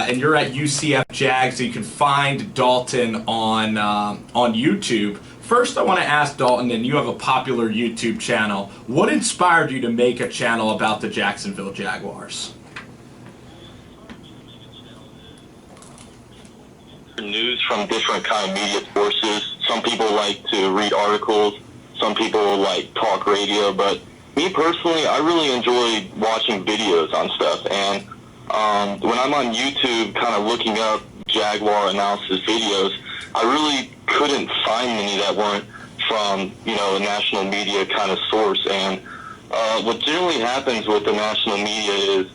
and you're at UCF Jags, so you can find Dalton on YouTube. First, I want to ask Dalton, and you have a popular YouTube channel. What inspired you to make a channel about the Jacksonville Jaguars? News from different kind of media sources. Some people like to read articles. Some people like talk radio. But me personally, I really enjoy watching videos on stuff. And when I'm on YouTube kind of looking up Jaguar analysis videos, I really couldn't find many that weren't from, a national media kind of source. And what generally happens with the national media is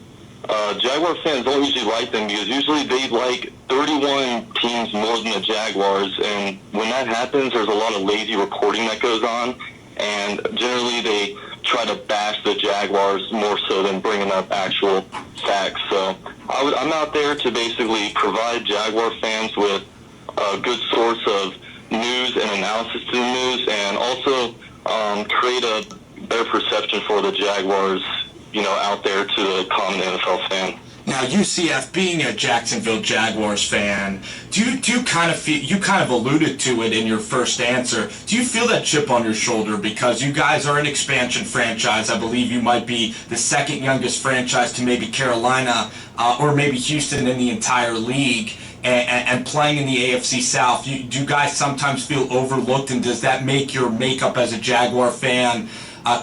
Jaguar fans don't usually like them because usually they like 31 teams more than the Jaguars. And when that happens, there's a lot of lazy reporting that goes on. And generally they try to bash the Jaguars more so than bringing up actual facts. So I'm out there to basically provide Jaguar fans with a good source of news and analysis to the news, and also create a better perception for the Jaguars, out there to the common NFL fan. Now, UCF, being a Jacksonville Jaguars fan, do you kind of feel, you kind of alluded to it in your first answer, do you feel that chip on your shoulder because you guys are an expansion franchise? I believe you might be the second youngest franchise to maybe Carolina or maybe Houston in the entire league, and playing in the AFC South. Do you guys sometimes feel overlooked, and does that make your makeup as a Jaguar fan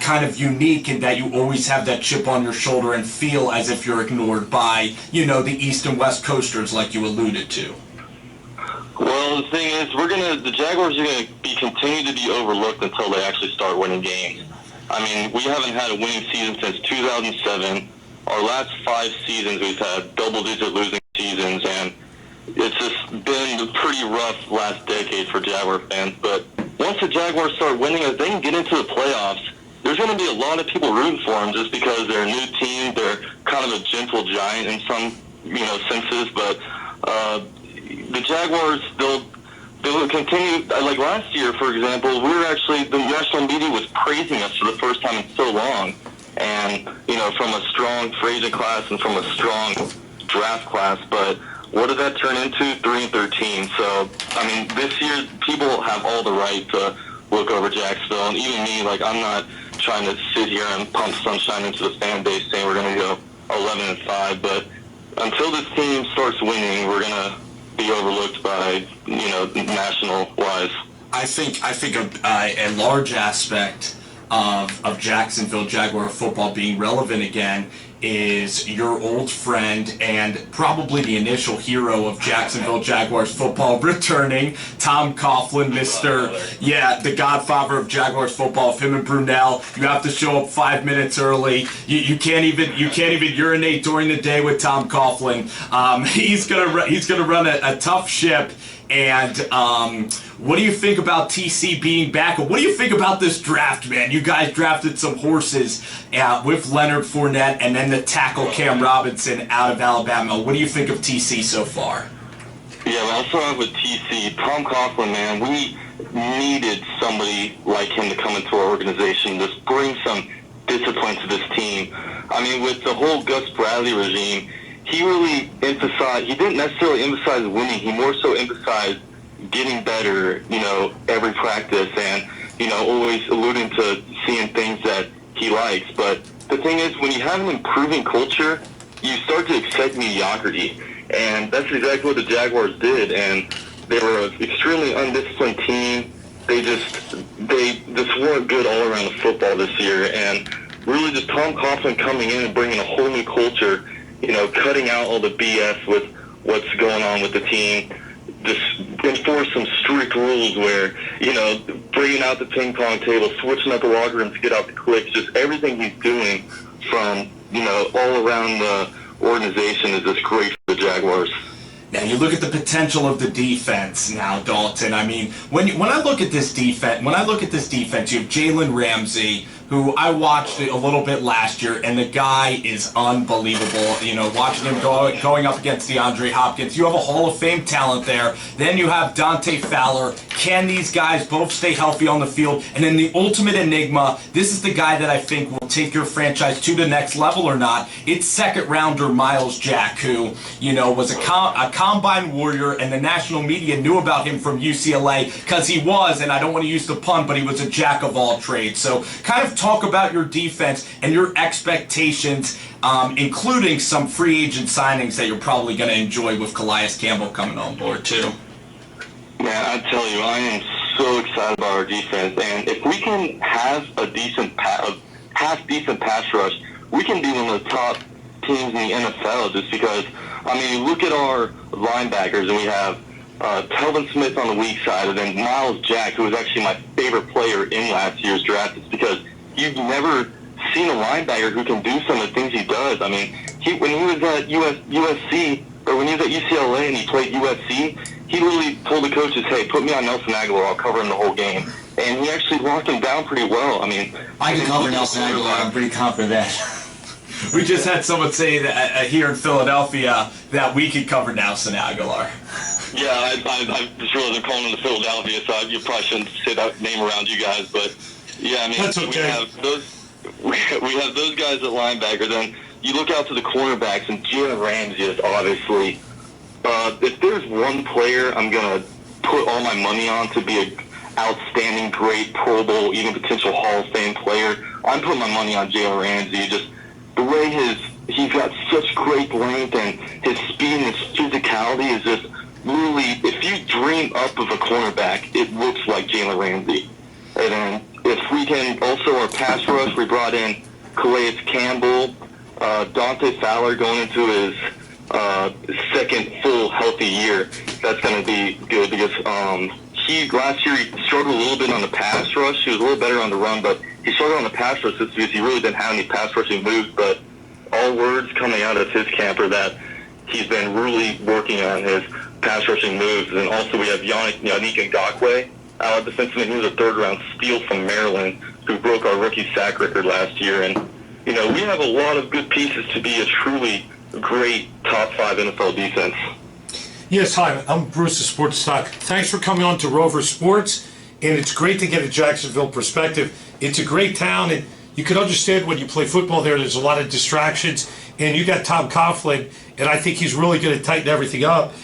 kind of unique in that you always have that chip on your shoulder and feel as if you're ignored by, the East and West Coasters like you alluded to? Well, the thing is, the Jaguars are going to continue to be overlooked until they actually start winning games. I mean, we haven't had a winning season since 2007. Our last 5 seasons, we've had double-digit losing seasons, and it's just been a pretty rough last decade for Jaguar fans. But once the Jaguars start winning, if they can get into the playoffs, there's going to be a lot of people rooting for them just because they're a new team. They're kind of a gentle giant in some, senses. But the Jaguars, they'll continue. Like last year, for example, the national media was praising us for the first time in so long. And, from a strong free agent class and from a strong draft class. But what did that turn into? 3-13. So, I mean, this year, people have all the right to look over Jacksonville. And even me, I'm not trying to sit here and pump sunshine into the fan base saying we're going to go 11-5. But until this team starts winning, we're going to be overlooked by, national-wise. I think a large aspect of Jacksonville Jaguar football being relevant again is your old friend and probably the initial hero of Jacksonville Jaguars football returning, Tom Coughlin, the godfather of Jaguars football. If him and Brunell, you have to show up 5 minutes early. You can't even urinate during the day with Tom Coughlin. He's gonna run a tough ship. And what do you think about TC being back? What do you think about this draft, man? You guys drafted some horses with Leonard Fournette and then the tackle Cam Robinson out of Alabama. What do you think of TC so far? Yeah, well, I'll start off with TC. Tom Coughlin, man, we needed somebody like him to come into our organization, just bring some discipline to this team. I mean, with the whole Gus Bradley regime, he didn't necessarily emphasize winning. He more so emphasized getting better, every practice and, always alluding to seeing things that he likes. But the thing is, when you have an improving culture, you start to accept mediocrity. And that's exactly what the Jaguars did. And they were an extremely undisciplined team. They just weren't good all around the football this year. And really just Tom Coughlin coming in and bringing a whole new culture, cutting out all the BS with what's going on with the team, just enforce some strict rules where, bringing out the ping pong table, switching up the locker room to get out the clicks, just everything he's doing from, all around the organization is just great for the Jaguars. Now you look at the potential of the defense now, Dalton. I mean, when I look at this defense, you have Jalen Ramsey, who I watched a little bit last year, and the guy is unbelievable. You know, watching him going up against DeAndre Hopkins. You have a Hall of Fame talent there. Then you have Dante Fowler. Can these guys both stay healthy on the field? And then the ultimate enigma, this is the guy that I think will take your franchise to the next level or not. It's second rounder Miles Jack, who, you know, was a combine warrior, and the national media knew about him from UCLA because he was, and I don't want to use the pun, but he was a jack of all trades. So kind of talk about your defense and your expectations, including some free agent signings that you're probably going to enjoy with Calais Campbell coming on board too. Man, I tell you, I am so excited about our defense, and if we can have a half-decent pass rush, we can be one of the top teams in the NFL, just because, I mean, look at our linebackers, and we have Telvin Smith on the weak side, and then Miles Jack, who was actually my favorite player in last year's draft. It's because you've never seen a linebacker who can do some of the things he does. I mean, when he was at USC, or when he was at UCLA and he played USC, he literally told the coaches, hey, put me on Nelson Aguilar, I'll cover him the whole game. And he actually locked him down pretty well. I mean, I can cover Nelson Aguilar. I'm pretty confident that. We just had someone say that here in Philadelphia that we could cover Nelson Aguilar. Yeah, I just realized I'm calling him to Philadelphia, so you probably shouldn't say that name around you guys. But yeah, I mean, that's okay. we have those guys at linebacker. Then you look out to the cornerbacks, and Jalen Ramsey is obviously. If there's one player I'm gonna put all my money on to be an outstanding, great Pro Bowl, even potential Hall of Fame player, I'm putting my money on Jalen Ramsey. Just the way he's got such great length, and his speed and his physicality is just really, if you dream up of a cornerback, it looks like Jalen Ramsey. And then if we can, also our pass rush, we brought in Calais Campbell, Dante Fowler going into his second full healthy year. That's going to be good because last year he struggled a little bit on the pass rush. He was a little better on the run, but he struggled on the pass rush because he really didn't have any pass rushing moves. But all words coming out of his camp are that he's been really working on his pass rushing moves. And also we have Yannick Ngakoue, our defenseman. He was a third-round steal from Maryland who broke our rookie sack record last year. And, you know, we have a lot of good pieces to be a truly great top 5 NFL defense. Yes, hi, I'm Bruce of Sports Talk. Thanks for coming on to Rover Sports, and it's great to get a Jacksonville perspective. It's a great town, and you can understand when you play football there, there's a lot of distractions, and you got Tom Coughlin, and I think he's really going to tighten everything up.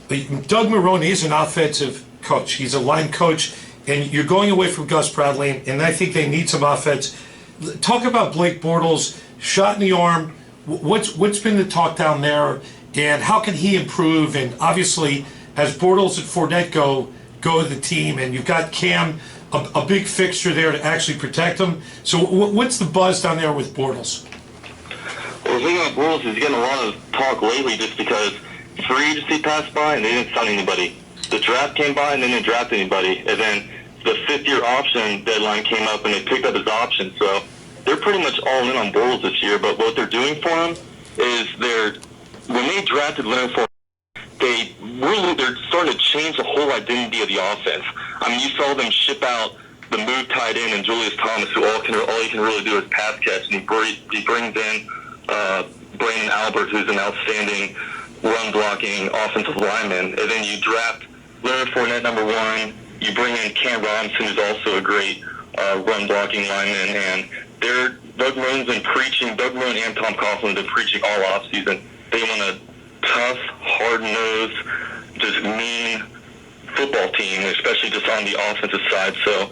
But Doug Marrone is an offensive coach. He's a line coach, and you're going away from Gus Bradley, and I think they need some offense. Talk about Blake Bortles, shot in the arm. What's been the talk down there, and how can he improve? And obviously, as Bortles and Fournette go to the team, and you've got Cam, a big fixture there to actually protect him. So what's the buzz down there with Bortles? Well, the thing about Bortles is he's getting a lot of talk lately just because free agency passed by and they didn't sign anybody. The draft came by and they didn't draft anybody. And then the 5th-year option deadline came up and they picked up his option. So they're pretty much all in on Bortles this year, but what they're doing for him is when they drafted Leonard Fournette, they're starting to change the whole identity of the offense. I mean, you saw them ship out the move tight end and Julius Thomas, who all he can really do is pass catch, and he brings in Brandon Albert, who's an outstanding run-blocking offensive lineman, and then you draft Leonard Fournette number 1, you bring in Cam Robinson, who's also a great run-blocking lineman, and Doug Marrone and Tom Coughlin have been preaching all offseason. They want a tough, hard-nosed, just mean football team, especially just on the offensive side. So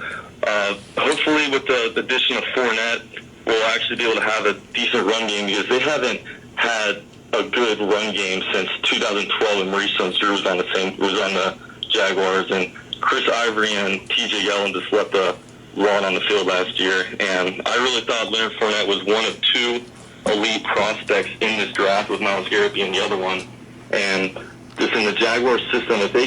hopefully with the addition of Fournette, we'll actually be able to have a decent run game because they haven't had a good run game since 2012 when Maurice Jones-Drew was on the Jaguars, and Chris Ivory and TJ Yellen just let the run on the field last year. And I really thought Leonard Fournette was one of 2 elite prospects in this draft, with Myles Garrett being the other one. And just in the Jaguar system, if they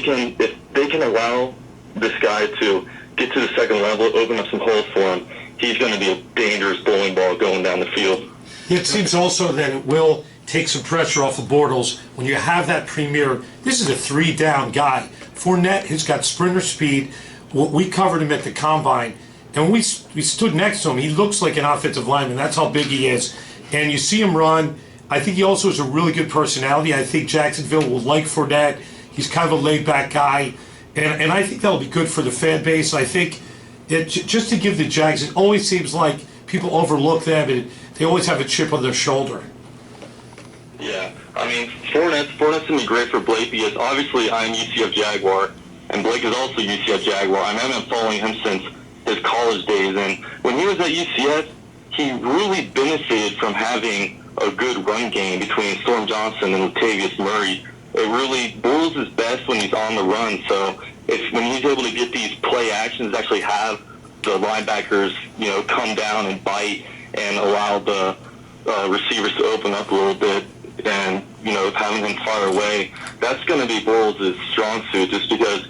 can allow this guy to get to the second level, open up some holes for him, he's going to be a dangerous bowling ball going down the field. It seems also that it will take some pressure off of Bortles when you have that premier. This is a 3-down guy. Fournette has got sprinter speed. We covered him at the combine. And when we stood next to him, he looks like an offensive lineman. That's how big he is. And you see him run. I think he also has a really good personality. I think Jacksonville will like Fournette. He's kind of a laid-back guy. And I think that'll be good for the fan base. I think just to give the Jags, it always seems like people overlook them, and they always have a chip on their shoulder. Yeah, I mean, Fournette's going to be great for Blake because obviously I'm UCF Jaguar, and Blake is also UCF Jaguar. I mean, I've been following him since his college days, and when he was at UCF, he really benefited from having a good run game between Storm Johnson and Latavius Murray. It really, Bortles is best when he's on the run, so when he's able to get these play actions, actually have the linebackers, come down and bite and allow the receivers to open up a little bit and, having them fire away, that's going to be Bortles' strong suit just because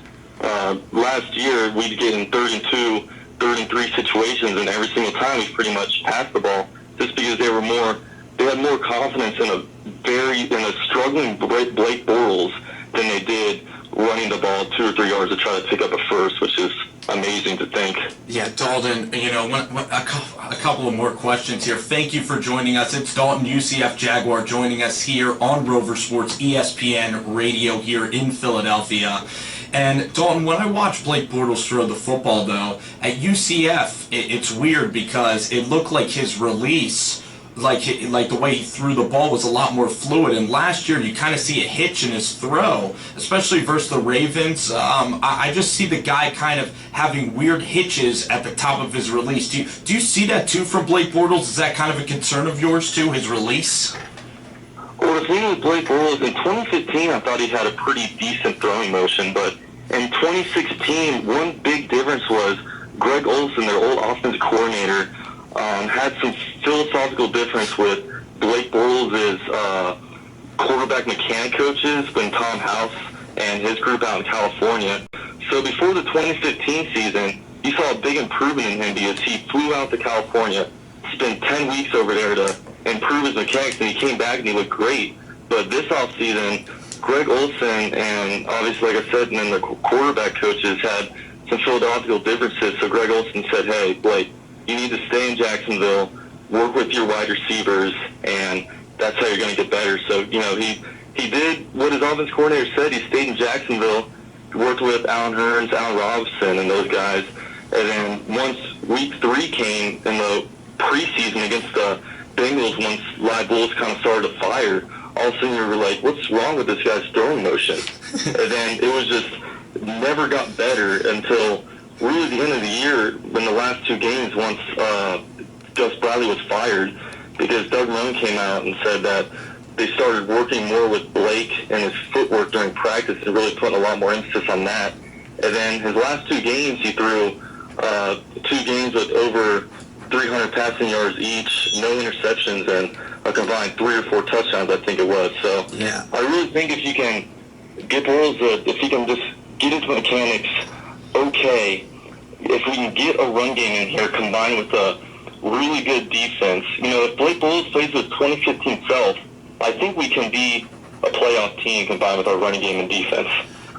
last year we'd get in 3rd and 2, 3rd and 3 situations, and every single time we pretty much passed the ball just because they had more confidence in a struggling Blake Bortles than they did running the ball 2 or 3 yards to try to pick up a first, which is amazing to think. Yeah, Dalton, a couple of more questions here. Thank you for joining us. It's Dalton, UCF Jaguar, joining us here on Rover Sports, ESPN Radio here in Philadelphia. And Dalton, when I watch Blake Bortles throw the football, though, at UCF, it's weird because it looked like his release, like the way he threw the ball, was a lot more fluid. And last year, you kind of see a hitch in his throw, especially versus the Ravens. I just see the guy kind of having weird hitches at the top of his release. Do you see that too from Blake Bortles? Is that kind of a concern of yours too, his release? Well, the thing with Blake Bortles, in 2015, I thought he had a pretty decent throwing motion, but in 2016, one big difference was Greg Olsen, their old offensive coordinator, had some philosophical difference with Blake Bortles' quarterback mechanic coaches, Ben Tom House and his group out in California. So before the 2015 season, you saw a big improvement in him because he flew out to California, spent 10 weeks over there to improve his mechanics, and he came back and he looked great. But this offseason, Greg Olsen and obviously, like I said, and then the quarterback coaches had some philosophical differences. So Greg Olsen said, hey, Blake, you need to stay in Jacksonville, work with your wide receivers, and that's how you're going to get better. So, he did what his offense coordinator said. He stayed in Jacksonville, worked with Allen Hurns, Allen Robinson, and those guys. And then once week 3 came in the preseason against the Bengals, once Live Bulls kind of started to fire, all of a sudden you were like, what's wrong with this guy's throwing motion? And then it was just never got better until really the end of the year in the last 2 games once Gus Bradley was fired, because Doug Marrone came out and said that they started working more with Blake and his footwork during practice and really putting a lot more emphasis on that. And then his last 2 games, he threw 2 games with over 300 passing yards each, no interceptions, and a combined 3 or 4 touchdowns, I think it was. So yeah, I really think if you can get Bortles, if he can just get into mechanics, okay, if we can get a run game in here combined with a really good defense, if Blake Bortles plays with 2015 self, I think we can be a playoff team combined with our running game and defense.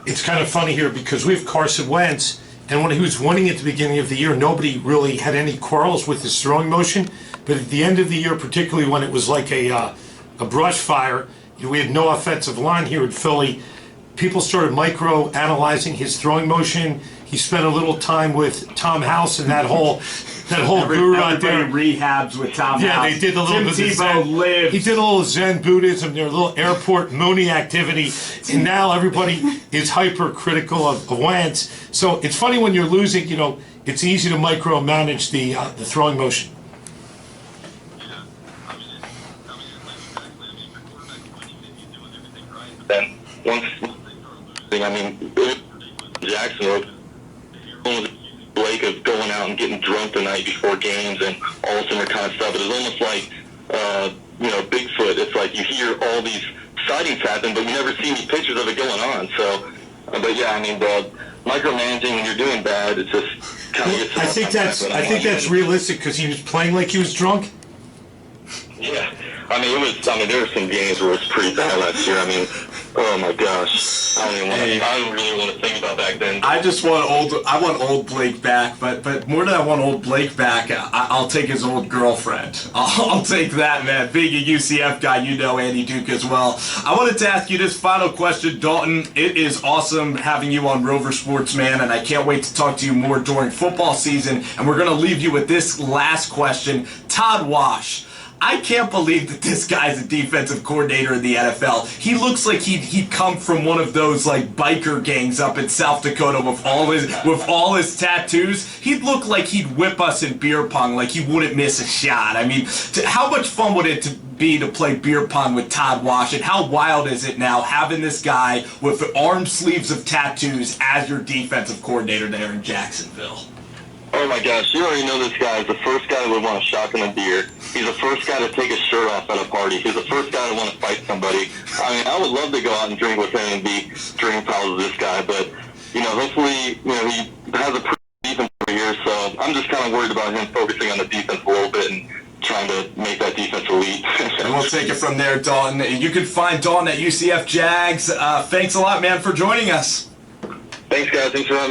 It's kind of funny here because we have Carson Wentz, and when he was winning at the beginning of the year, nobody really had any quarrels with his throwing motion. But at the end of the year, particularly when it was like a brush fire, we had no offensive line here in Philly. People started micro-analyzing his throwing motion. He spent a little time with Tom House and that whole guru out there. Rehabs with Tom House. Yeah, they did a little bit of Zen. He did a little Zen Buddhism, their little airport mooning activity, and now everybody is hypercritical of Wentz. So it's funny when you're losing, it's easy to micromanage the throwing motion. Then once, Jackson Blake of going out and getting drunk the night before games and all this other kind of stuff. It was almost like, Bigfoot. It's like you hear all these sightings happen, but you never see any pictures of it going on. So, but yeah, the micromanaging when you're doing bad, it just kind of gets. I think that's realistic because he was playing like he was drunk. Yeah, there were some games where it was pretty bad last year. Oh my gosh, I don't really want to think about back then. I want old Blake back, but more than I want old Blake back, I'll take his old girlfriend. I'll take that, man. Being a UCF guy, you know Andy Duke as well. I wanted to ask you this final question, Dalton. It is awesome having you on Rover Sports, man, and I can't wait to talk to you more during football season. And we're going to leave you with this last question. Todd Wash. I can't believe that this guy's a defensive coordinator in the NFL. He looks like he'd come from one of those like biker gangs up in South Dakota with all his tattoos. He'd look like he'd whip us in beer pong, like he wouldn't miss a shot. I mean, how much fun would it be to play beer pong with Todd Wash? And how wild is it now having this guy with arm sleeves of tattoos as your defensive coordinator there in Jacksonville? Oh my gosh, you already know this guy is the first guy that would want to shotgun a beer. He's the first guy to take his shirt off at a party. He's the first guy to want to fight somebody. I mean, I would love to go out and drink with him and be drinking pals with this guy, but, hopefully, he has a pretty defense over here, so I'm just kind of worried about him focusing on the defense a little bit and trying to make that defense elite. And we'll take it from there, Dalton. You can find Dalton at UCF Jags. Thanks a lot, man, for joining us. Thanks, guys. Thanks for having me.